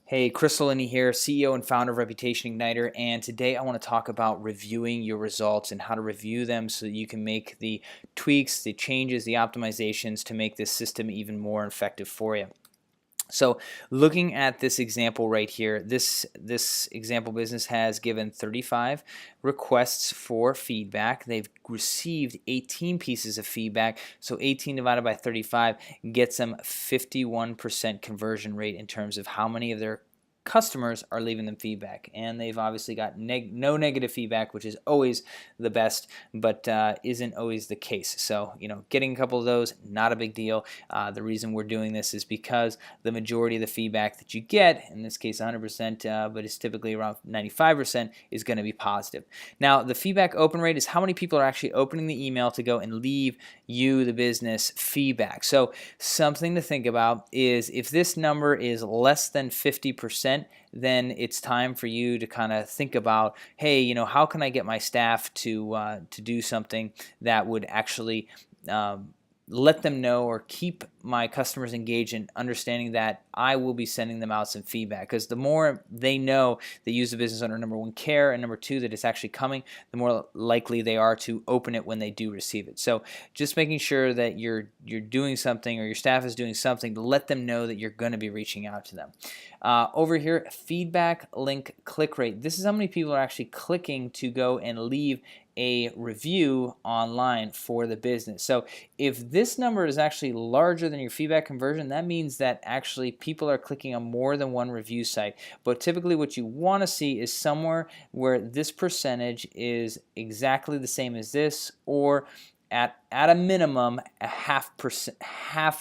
Hey, Chris Lollini here, CEO and founder of Reputation Igniter, and today I want to talk about reviewing your results and how to review them so that you can make the tweaks, the changes, the optimizations to make this system even more effective for you. So looking at this example right here, this example business has given 35 requests for feedback. They've received 18 pieces of feedback. So 18 divided by 35 gets them 51% conversion rate in terms of how many of their customers are leaving them feedback. And they've obviously got no negative feedback, which is always the best, but isn't always the case. So, getting a couple of those, not a big deal. The reason we're doing this is because the majority of the feedback that you get, in this case 100%, but it's typically around 95%, is going to be positive. Now, the feedback open rate is how many people are actually opening the email to go and leave you, the business, feedback. So something to think about is if this number is less than 50%, then it's time for you to kind of think about, hey, how can I get my staff to do something that would actually let them know or keep my customers engaged in understanding that I will be sending them out some feedback. Because the more they know they use the business under number one, care, and number two, that it's actually coming, the more likely they are to open it when they do receive it. So just making sure that you're doing something, or your staff is doing something to let them know that you're going to be reaching out to them. Over here, feedback link click rate. This is how many people are actually clicking to go and leave a review online for the business. So if this number is actually larger than your feedback conversion, that means that actually people are clicking on more than one review site. But typically what you want to see is somewhere where this percentage is exactly the same as this, or at a minimum a half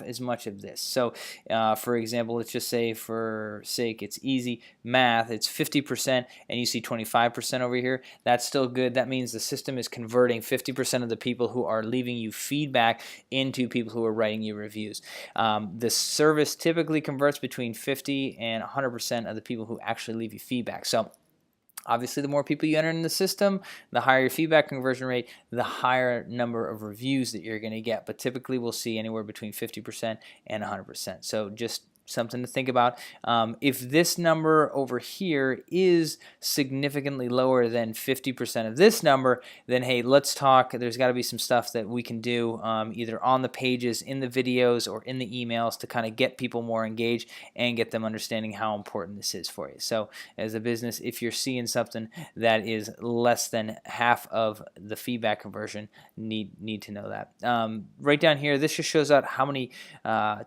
as much of this. So for example, let's just say, for sake, it's easy math, it's 50% and you see 25% over here. That's still good. That means the system is converting 50% of the people who are leaving you feedback into people who are writing you reviews. The service typically converts between 50 and 100% of the people who actually leave you feedback. So obviously, the more people you enter in the system, the higher your feedback conversion rate, the higher number of reviews that you're going to get. But typically, we'll see anywhere between 50% and 100%. So just something to think about. If this number over here is significantly lower than 50% of this number, then hey, let's talk. There's got to be some stuff that we can do either on the pages, in the videos, or in the emails to kind of get people more engaged and get them understanding how important this is for you. So as a business, if you're seeing something that is less than half of the feedback conversion, need to know that. Right down here, this just shows out how many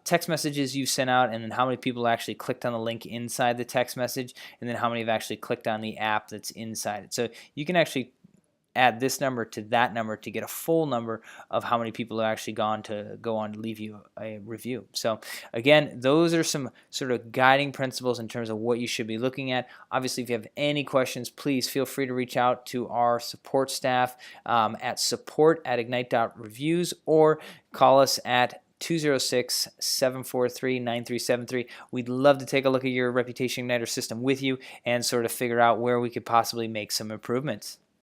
text messages you've sent out, and how many people actually clicked on the link inside the text message, and then how many have actually clicked on the app that's inside it. So you can actually add this number to that number to get a full number of how many people have actually go on to leave you a review. So again, those are some sort of guiding principles in terms of what you should be looking at. Obviously, if you have any questions, please feel free to reach out to our support staff at support@ignite.reviews, or call us at 206-743-9373. We'd love to take a look at your Reputation Igniter system with you and sort of figure out where we could possibly make some improvements.